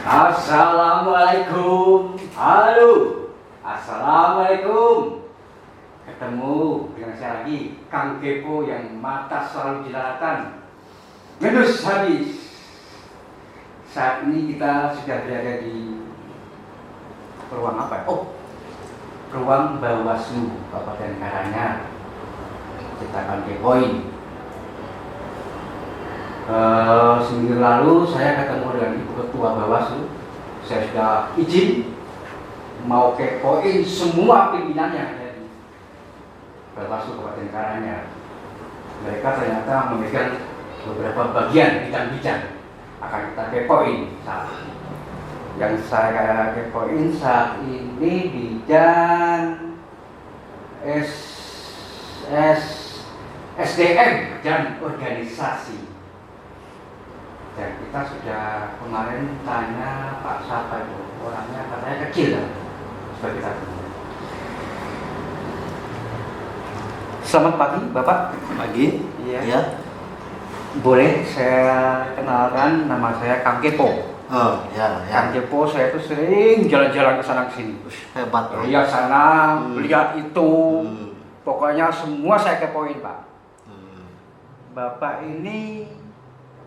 Assalamualaikum. Halo. Assalamualaikum. Ketemu dengan saya lagi, Kang Kepo yang mata selalu jelalatan. Ngendus habis. Saat ini kita sudah berada di ruang apa? Ruang Bawaslu Kabupaten Karanganyar. Kita akan kepoin. Seminggu lalu saya ketemu dengan Ibu Ketua Bawaslu. Saya sudah izin mau kepoin semua pimpinan yang ada di Bawaslu Kabupaten Karanganyar. Mereka ternyata memegang beberapa bagian bidang-bidang, akan kita kepoin saat ini. Yang saya kepoin saat ini bidang SDM dan organisasi. Dan kita sudah kemarin tanya Pak siapa itu orangnya, katanya kecil lah. Coba kita tanya. Selamat pagi Bapak. Pagi. Iya. Ya. Boleh saya kenalkan, nama saya Kang Kepo. Oh, ya. Kang Kepo, saya tuh sering jalan-jalan ke sana sini. Hebat. Lihat sana, lihat itu. Pokoknya semua saya kepoin Pak. Bapak ini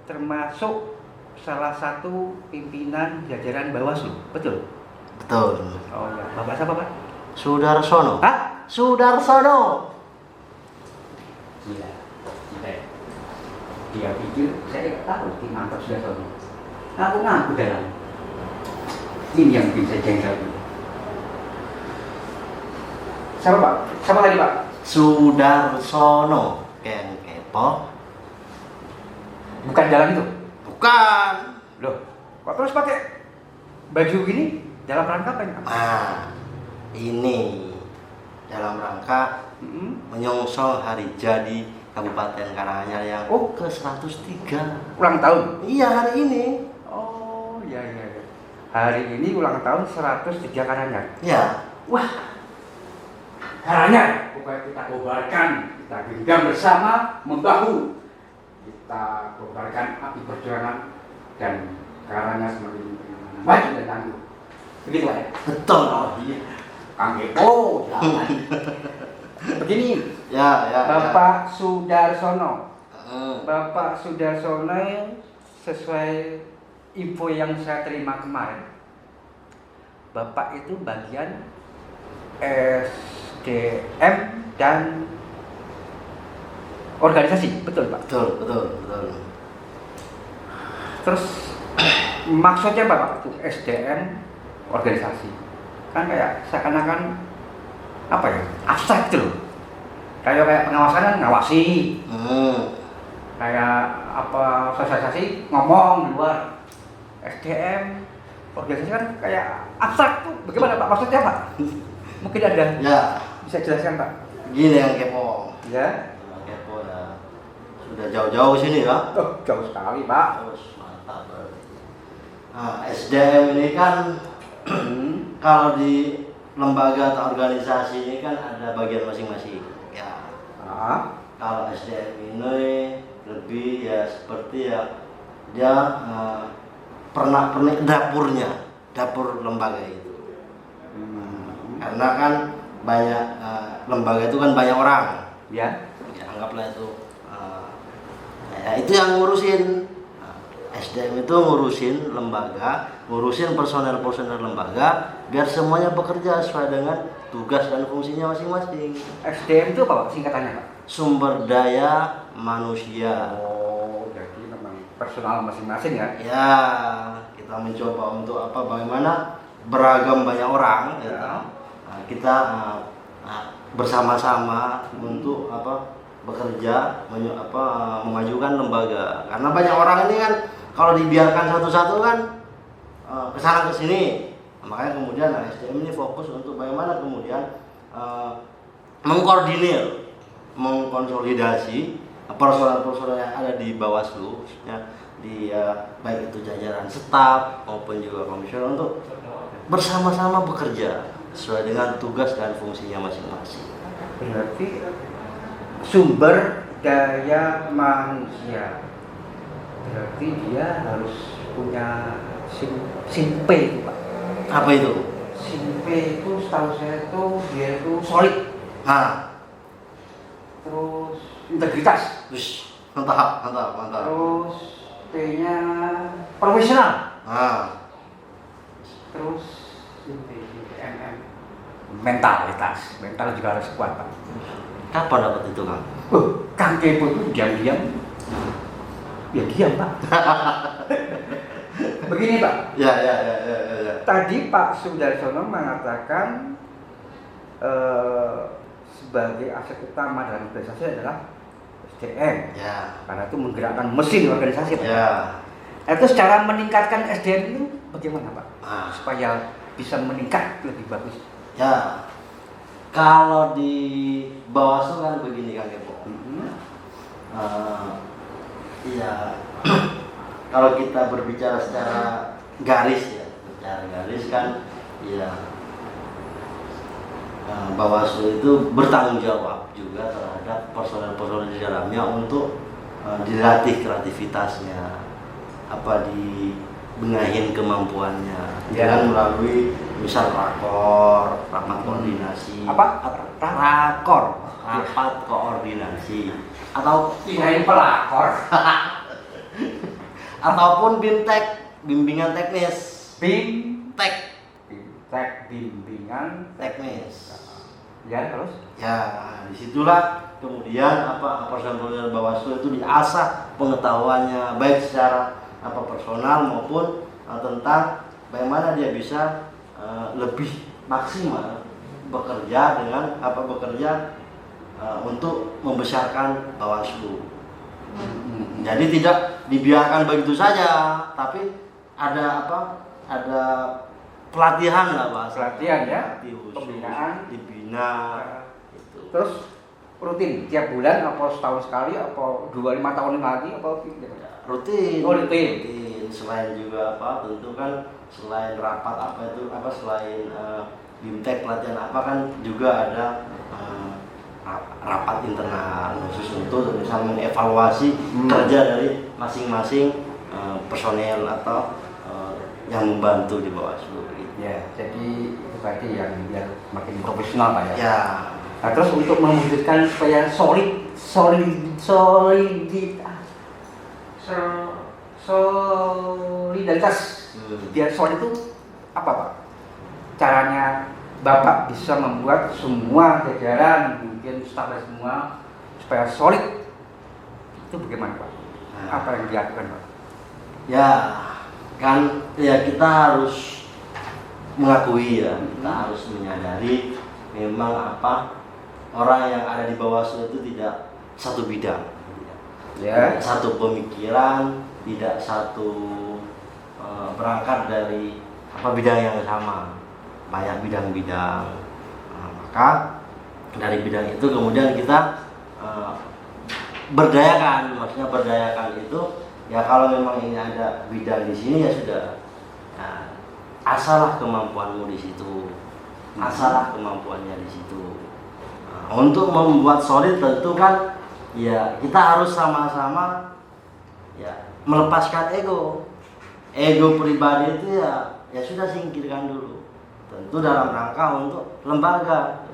termasuk salah satu pimpinan jajaran Bawaslu, betul? Betul. Oh ya, Bapak siapa Pak? Sudarsono. Hah? Sudarsono. Gila, dia pikir saya tahu tim mantap Sudarsono. Ngaku-ngaku dalam. Ini yang bikin saya jengkel. Siapa Pak? Siapa tadi Pak? Sudarsono. Kang Kepo. Bukan jalan itu? Bukan. Loh, kok terus pakai baju gini dalam rangka apa ini? Ini dalam rangka menyongsong hari jadi Kabupaten Karanganyar yang ke-103. Ulang tahun? Iya, hari ini. Oh, iya. Hari ini ulang tahun 103 Karanganyar. Ya. Wah, Karanganyar, pokoknya kita kobarkan, kita genggam bersama, membahu. Kita kobarkan api perjuangan dan Karanganyar semakin maju dan tangguh. Begitu Pak ya? Betul. Oh iya. Kang Kepo, jangan. Begini, Ya. Bapak Sudarsono. Bapak Sudarsono, sesuai info yang saya terima kemarin, Bapak itu bagian SDM dan organisasi, betul Pak? Betul. Terus maksudnya apa Pak itu SDM organisasi? Kan kayak seakan-akan apa ya? Abstrak gitu loh. Kayak pengawasan kan ngawasi. Kayak apa sosialisasi ngomong di luar. SDM organisasi kan kayak abstrak tuh. Bagaimana Pak maksudnya Pak? Mungkin ada. Ya. Bisa jelaskan Pak? Gini yang Kepo. Ya. Kepo ya. Sudah jauh-jauh sini ya. Oh, jauh sekali Pak. Terus mantap. Nah, SDM ini kan kalau di lembaga atau organisasi ini kan ada bagian masing-masing. Ya. Kalau SDM ini lebih ya seperti ya dia pernak-pernik dapur lembaga itu. Karena kan banyak lembaga itu kan banyak orang. Ya. Anggaplah itu ya itu yang ngurusin. SDM itu ngurusin lembaga, ngurusin personel lembaga biar semuanya bekerja sesuai dengan tugas dan fungsinya masing-masing. SDM itu apa Pak singkatannya Pak? Sumber daya manusia. Oh, jadi memang personal masing-masing ya? Ya, kita mencoba untuk bagaimana beragam banyak orang. Ya. Nah, kita bersama-sama untuk bekerja memajukan lembaga. Karena banyak orang ini kan kalau dibiarkan satu-satu kan kesana kesini. Makanya kemudian SDM ini fokus untuk bagaimana kemudian mengkoordinir, mengkonsolidasi personel-personel yang ada di Bawaslu, ya, di baik itu jajaran staf maupun juga komisioner untuk bersama-sama bekerja sesuai dengan tugas dan fungsinya masing-masing. Berarti sumber daya manusia, berarti dia harus punya SIMP itu Pak. Apa itu? SIMP itu setahu saya itu dia itu solid. Terus integritas. Mantap. Terus P-nya profesional. Terus MM mentalitas. Mental juga harus kuat Pak. Kapan dapat itu Kang? Kang Kepo itu diam-diam. Ya diam Pak. Begini Pak. Ya. Tadi Pak Sudarsono mengatakan sebagai aset utama dalam organisasi adalah SDM. Ya. Karena itu menggerakkan mesin organisasi Pak. Ya. Itu secara meningkatkan SDM itu bagaimana Pak? Supaya Supaya bisa meningkat lebih bagus. ya, kalau di Bawaslu kan begini Kang Kepo. Iya, kalau kita berbicara secara garis kan, ya Bawaslu itu bertanggung jawab juga terhadap personel-personel di dalamnya untuk dilatih kreativitasnya, dibenahin kemampuannya, dengan melalui misal rapat koordinasi, rapat koordinasi, atau pelakor. ataupun bimbingan teknis, bimbingan teknis. Ya terus? Ya, disitulah kemudian personel Bawaslu itu diasah pengetahuannya baik secara personal maupun tentang bagaimana dia bisa lebih maksimal bekerja untuk membesarkan Bawaslu. Jadi tidak dibiarkan begitu saja, tapi ada pelatihan lah bahasa. Pelatihan ya, Pembinaan, dibina. Gitu. Terus rutin tiap bulan apa setahun sekali apa 2-5 tahun lagi apa gitu. Rutin. Rutin. Selain juga tentu kan selain rapat selain bimtek pelatihan kan juga ada rapat internal khusus untuk misalnya mengevaluasi kerja dari masing-masing personel atau yang membantu di Bawaslu. Ya, jadi itu tadi yang biar makin profesional Pak ya. Ya. Nah, terus untuk mewujudkan supaya solidaritas biar solid itu apa Pak? Caranya Bapak bisa membuat semua jajaran mungkin staf semua supaya solid itu bagaimana Pak? Apa yang dilakukan Pak? Ya kan kita harus mengakui kita harus menyadari memang orang yang ada di Bawaslu itu tidak satu bidang, tidak satu pemikiran, tidak satu berangkat dari bidang yang sama, banyak bidang-bidang. Maka dari bidang itu kemudian kita berdayakan itu ya kalau memang ini ada bidang di sini ya sudah. Asalah kemampuanmu di situ, asalah kemampuannya di situ. Untuk membuat solid tentu kan, ya kita harus sama-sama ya melepaskan ego pribadi itu ya sudah singkirkan dulu. Tentu dalam rangka untuk lembaga.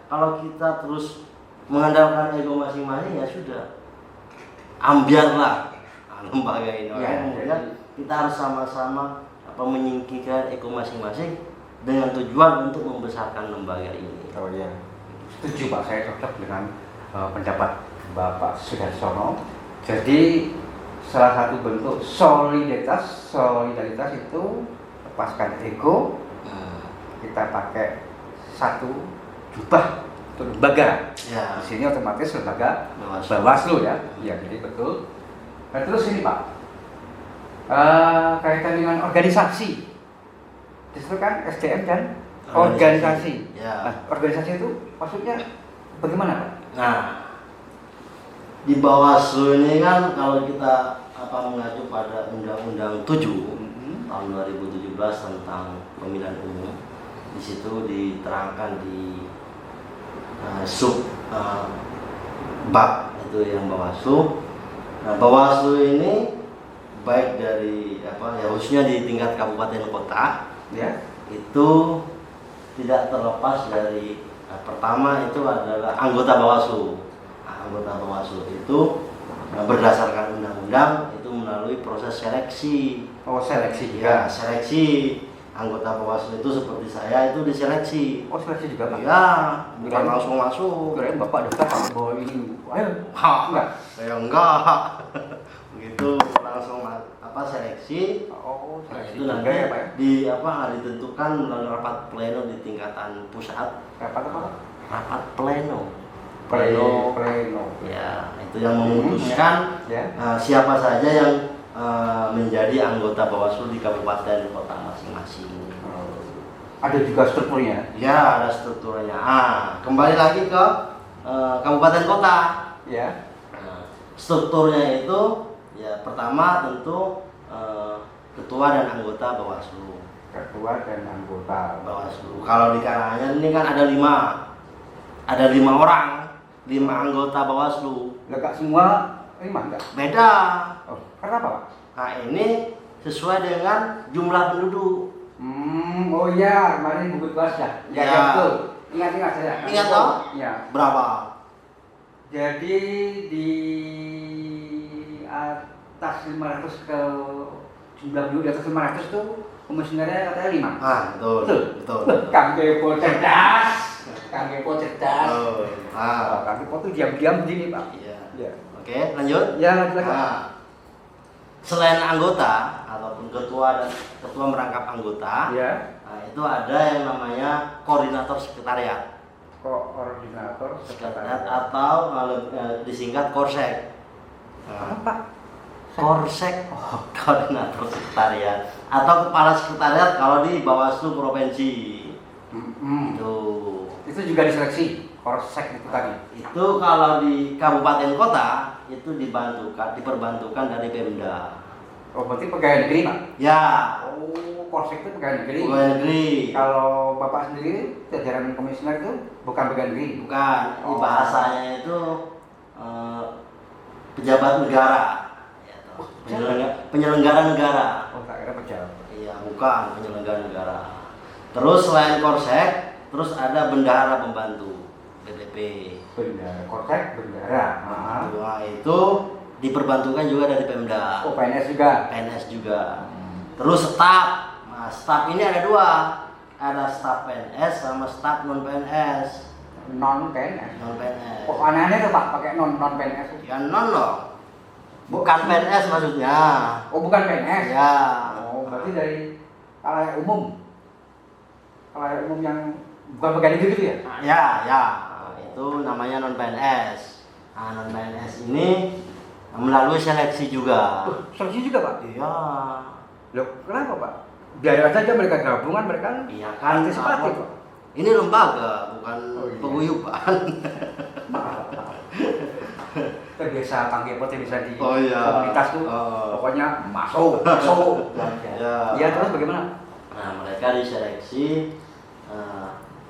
Kalau kita terus mengandalkan ego masing-masing ya sudah, ambiarlah lembaga ini. Kemudian kita harus sama-sama menyingkirkan ego masing-masing dengan tujuan untuk membesarkan lembaga ini. Oh ya, setuju Pak, saya cocok dengan pendapat Bapak Sudarsono. Jadi salah satu bentuk solidaritas itu lepaskan ego, kita pakai satu jubah untuk lembaga. Di sini otomatis lembaga Bawaslu ya. Ya, jadi betul. Nah, terus ini Pak. Kaitan dengan organisasi, justru kan SDM dan organisasi. Nah, organisasi itu maksudnya bagaimana Pak? Nah, di Bawaslu ini kan kalau kita mengacu pada Undang-Undang 7 tahun 2017 tentang pemilihan umum, di situ diterangkan di bab itu yang Bawaslu. Nah, Bawaslu ini baik dari apa ya khususnya di tingkat kabupaten kota Ya. itu tidak terlepas dari pertama itu adalah anggota Bawaslu. Nah, anggota Bawaslu itu berdasarkan undang-undang itu melalui proses seleksi. Oh, seleksi Ya, juga. seleksi anggota Bawaslu itu seperti saya itu diseleksi. Oh, seleksi juga Pak. Ya, bukan langsung masuk. Kirain Bapak daftar Pak bahwa ini. Ayo. Enggak. Ya enggak. Begitu langsung seleksi. Oh, Nah, seleksi itu juga nanti ya Pak. Ya? ditentukan melalui rapat pleno di tingkatan pusat. Apa Pak? Rapat pleno. Pleno. Ya, itu yang memutuskan Ya. siapa saja yang menjadi anggota Bawaslu di kabupaten kota masing-masing. Ada juga strukturnya. Ya, ada strukturnya. Kembali lagi ke kabupaten kota. Ya. Nah, strukturnya itu ya pertama tentu ketua dan anggota Bawaslu. Ketua dan anggota Bawaslu. Kalau di Karanganyar ini kan ada 5 orang, 5 anggota Bawaslu. Enggak semua 5 enggak? Beda. Oh, kenapa Pak? Nah ini sesuai dengan jumlah penduduk. Oh iya, kemarin buku kelas ya. Ya. Betul. Ingat saya. Ingat toh? Iya. Berapa? Jadi di atas 500 ke jumlah penduduk di atas 500 itu komisionernya katanya 5. Betul. Betul. Betul. Kang Kepo cerdas. Kang Kepo cerdas. Oh, Kang Kepo tuh diam-diam begini Pak. iya. Iya. Oke, lanjut. Ya, lanjut lagi. Selain anggota ataupun ketua merangkap anggota, Ya. itu ada yang namanya koordinator sekretariat. Koordinator Sekretariat atau disingkat korsek. apa? Korsek, koordinator sekretariat atau kepala sekretariat kalau di Bawaslu provinsi. Itu juga diseleksi korsek itu tadi. Itu kalau di kabupaten kota itu diperbantukan dari Pemda. Oh, berarti pegawai negeri Pak? Ya. Oh, korsek itu pegawai negeri. Pegawai negeri. Kalau Bapak sendiri jajaran komisioner itu bukan pegawai negeri. Bukan, di bahasanya itu pejabat negara. Penyelenggara negara. Oh, tak kira pejabat. Iya, bukan penyelenggara negara. Terus selain korsek, terus ada bendahara pembantu BPP. Bendahara, korsek bendahara. Nah, itu diperbantukan juga dari Pemda. Oh, PNS juga. PNS juga. Terus staf. Nah, staf ini ada 2. Ada staf PNS sama staf non PNS. Non PNS. Non PNS. Kok aneh-aneh tuh Pak pakai non PNS? Ya non loh. Bukan PNS maksudnya. Oh, bukan PNS. Ya. Oh, berarti dari kalayak umum. Kalayak umum yang bukan pegawai negeri gitu ya? Ya, ya. Itu namanya non PNS. Nah, non PNS ini melalui seleksi juga. Seleksi juga Pak? Iya. Loh, kenapa Pak? Biar aja mereka gabungan, mereka Iya kan. partisipatif Pak. Ini lembaga, bukan paguyuban. Kita biasa Kang Kepo bisa di Oh, iya. komunitas tuh, pokoknya masuk. Ya. Iya, terus bagaimana? Nah, mereka diseleksi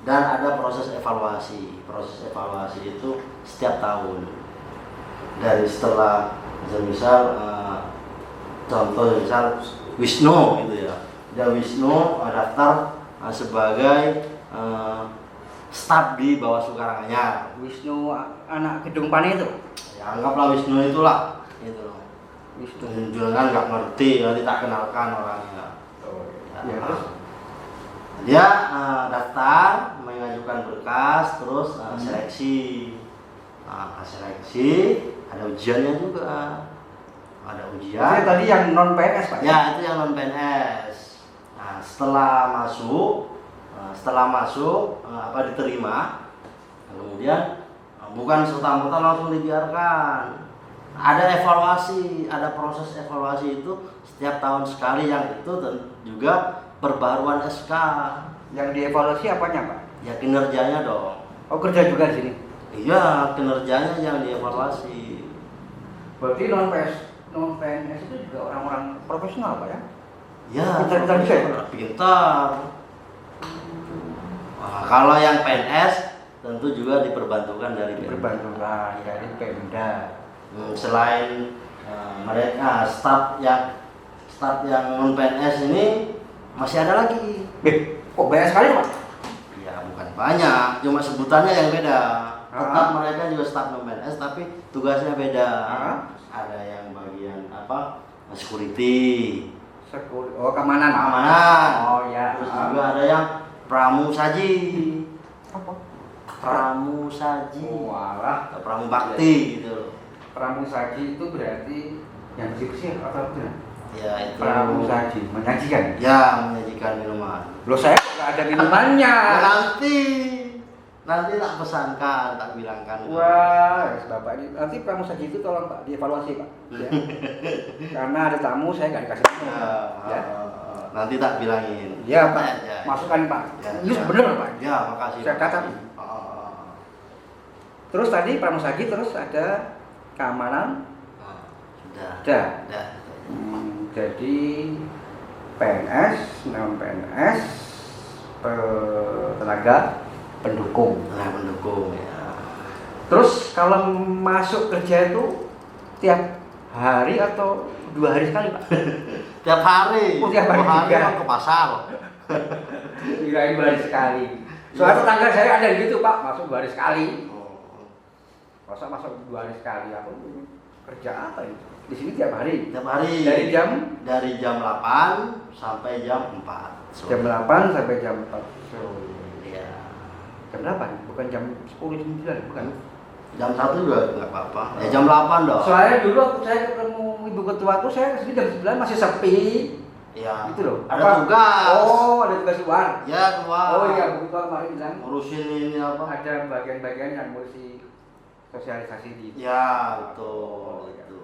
dan ada proses evaluasi. Proses evaluasi itu setiap tahun. Dari setelah misal contoh misal Wisnu gitu ya. Dia Wisnu daftar sebagai staf di Bawaslu Karanganyar. Wisnu anak Gedung Pane itu. Ya anggaplah Wisnu itulah gitu loh. Wisnu. Jangan nggak ngerti, nanti tak kenalkan orangnya. Ya, terus Dia daftar, mengajukan berkas, terus seleksi. Seleksi, ada ujiannya juga. Ada ujian. Maksudnya tadi yang non PNS Pak? Ya, itu yang non PNS. Nah, setelah masuk diterima, kemudian bukan serta-merta langsung dibiarkan. Ada evaluasi, ada proses evaluasi itu setiap tahun sekali, yang itu juga perbaruan SK. Yang dievaluasi apanya Pak? Ya kinerjanya dong. Oh, kerja juga di sini. Iya, kinerjanya yang dievaluasi. Berarti non PNS itu juga orang-orang profesional Pak ya? Ya, Pintar-pintar bisa ya? Pintar. Nah, kalau yang PNS tentu juga diperbantukan dari Pemda. Berbantulah dari Pemda. Selain mereka staf yang staf yang non PNS ini masih ada lagi. Kok banyak sekali Pak? Ya bukan banyak, cuma sebutannya yang beda. Tetap mereka juga staf non PNS tapi tugasnya beda. Ada yang bagian apa? Security. Oh, keamanan. Oh ya. Terus juga ada yang pramusaji. Apa? Pramusaji. Walah, pramu bakti gitu. Pramusaji itu berarti yang bersih atau apa? Ya itu. Pramusaji, menyajikan. Ya, menyajikan minuman. Loh saya nggak ada minumannya. Nanti tak pesankan, tak bilangkan. Wah, Bapak ini nanti pramusaji itu tolong Pak dievaluasi Pak. Ya. Karena ada tamu saya nggak dikasih minum. Ya. Nanti tak bilangin. Ya Pak, masukkan Pak. Ini bener Pak. Ya, makasih. Saya catat. Terus tadi pramusaji, terus ada keamanan. Sudah. Jadi PNS, non PNS, tenaga pendukung. Ya. Terus kalau masuk kerja itu tiap hari atau 2 hari sekali Pak? Tiap hari. Oh, tiap hari juga. Ke pasar. Kirain 2 hari sekali. Soalnya tetangga saya ada gitu Pak, masuk 2 hari sekali. Masa masuk 2 hari sekali, aku kerja apa itu? Di sini tiap hari. Tiap hari. Dari jam 8 sampai jam 4. Sore. Jam 8 sampai jam 4 sore. Iya. Jam 8, bukan jam 10 jam 9, bukan. Jam 1 juga enggak apa-apa. Ya jam 8 dong. Soalnya dulu saya ketemu ibu ketua aku, saya kesini jam 9 masih sepi. Iya. Gitu loh. Ada tugas. Oh, ada tugas luar. Ya, keluar. Oh iya, Bu Ketua kemarin bilang ngurusin ini apa? Ada bagian-bagian yang ngurusi sosialisasi di. Ya, betul. Itu.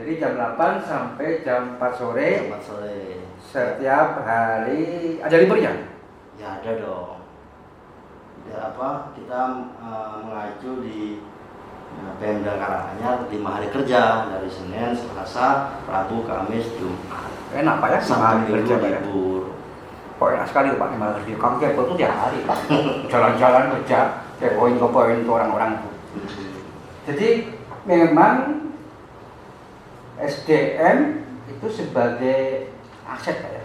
Jadi jam 8 sampai jam 4 sore. Jam 4 sore. Setiap hari ada liburnya? Ya, ada dong. Ya apa? Kita mengacu di Pemda Karanganyar 5 hari kerja dari Senin, Selasa, Rabu, Kamis, Jumat. Enak Pak ya, 5 hari kerja libur. Kok enak sekali Pak 5 hari kerja. Kamu kepo tuh tiap hari Pak. Jalan-jalan kerja, kepoin ke orang-orang itu. Jadi memang SDM itu sebagai aset Pak ya.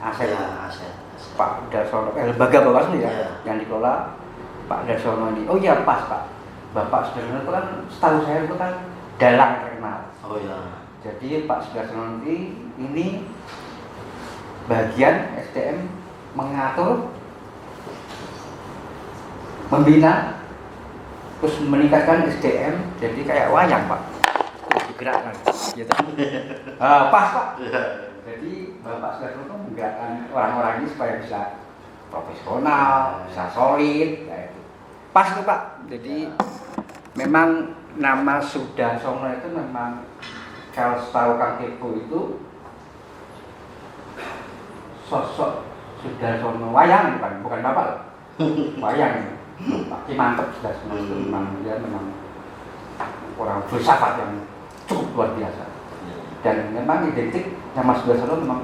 Aset. Ya, aset. Pak Darsono, lembaga Bawaslu ya, yang dikelola Pak Darsono ini. Oh iya pas Pak. Bapak Sudarsono itu kan setahu saya itu kan dalang terkenal. Oh iya. Jadi Pak Sudarsono ini bagian SDM mengatur, membina, terus meningkatkan SDM. Jadi kayak wayang Pak, digerakkan. Gitu. Pas Pak. Jadi Bapak Sudarsono itu menggerakkan orang-orang ini supaya bisa profesional, bisa solid, kayak itu. Pas tuh Pak. Jadi memang nama Sudarsono itu memang kalau setahu Kang Kepo itu sosok Sudarsono wayang bukan Bapak. Wayang. Pak Ki mantep Sudarsono itu memang dia memang orang filsafat yang cukup luar biasa. Dan memang identik nama Sudarsono memang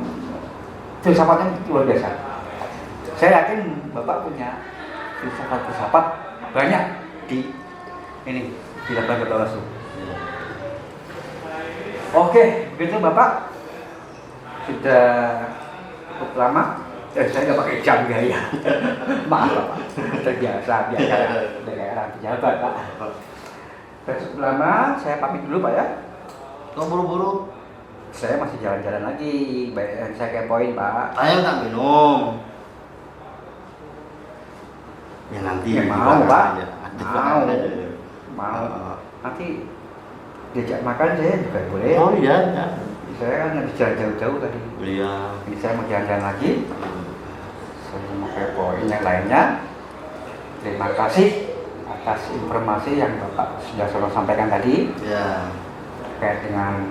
filsafatnya luar biasa. Saya yakin Bapak punya filsafat banyak di ini di lembaga Bawaslu. Oke, begitu Bapak sudah cukup lama. Saya nggak pakai jam gaya. Maaf Bapak, terbiasa dari orang pejabat Pak. Cukup lama, saya pamit dulu Pak ya. Kok buru-buru? Saya masih jalan-jalan lagi, baik saya kepoin Pak. Saya nggak minum. Ya nanti ya, mau Pak. Mau. Nanti diajak makan saya juga boleh. Oh iya. Saya kan habis jalan jauh-jauh tadi. Iya. Ini saya mau jalan-jalan lagi. Saya mau kepoin yang lainnya. Terima kasih atas informasi yang Bapak Sudarsono sampaikan tadi. Ya. Terkait dengan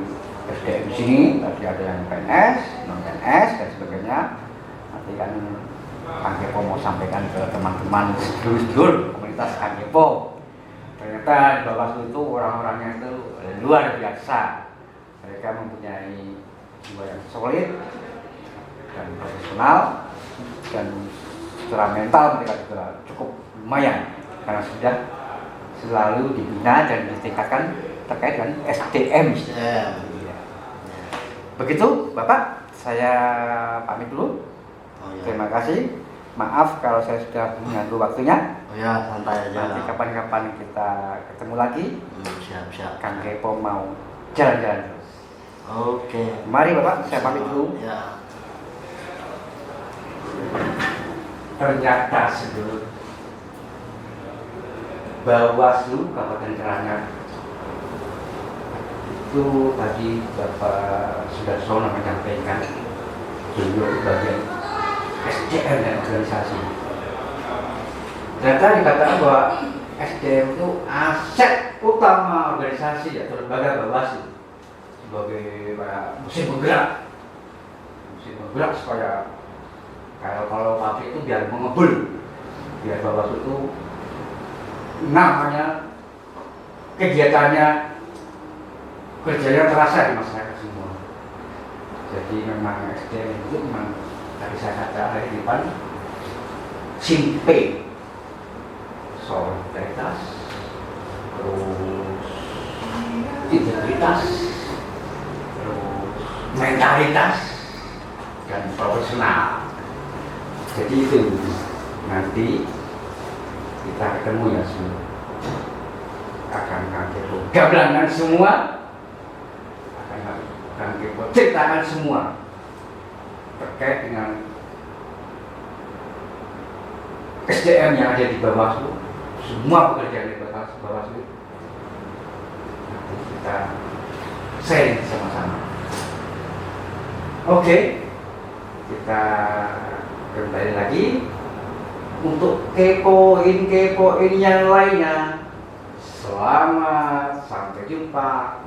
SDM di sini, tadi ada yang PNS, non PNS dan sebagainya. Nanti kan Kang Kepo mau sampaikan ke teman-teman sedulur-sedulur komunitas Kang Kepo. Ternyata di Bawaslu itu orang-orangnya itu luar biasa. Mereka mempunyai jiwa yang solid dan profesional, dan secara mental mereka juga cukup lumayan karena sudah selalu dibina dan ditingkatkan terkait dengan SDM. Begitu Bapak, saya pamit dulu. Oh, ya. Terima kasih. Maaf kalau saya sudah mengganggu waktunya. Oh ya, santai aja. Nanti kapan-kapan kita ketemu lagi. Siap. Kang Kepo mau jalan-jalan terus. Oke. Mari Bapak, saya pamit dulu. Ya. Ternyata sedulur Bawaslu Kabupaten Karanganyar itu tadi Bapak Sudarsono menyampaikan beliau bagian SDM dan organisasi. Ternyata dikatakan bahwa SDM itu aset utama organisasi atau lembaga Bawaslu sebagai mesin bergerak supaya kalau pabrik itu biar mengebul, biar Bawaslu itu namanya kegiatannya kerjanya terasa di masyarakat semua. Jadi memang SDM itu memang tadi saya kata hari depan simpe solidaritas, terus integritas, terus mentalitas dan profesional. Jadi itu nanti kita ketemu ya semua akan Kepo gablangan semua, akan Kepo ceritakan semua terkait dengan SDM yang ada di Bawaslu, semua pekerjaan di Bawaslu nanti kita sharing sama-sama. Oke, kita kembali lagi untuk kepoin yang lainnya. Selamat sampai jumpa.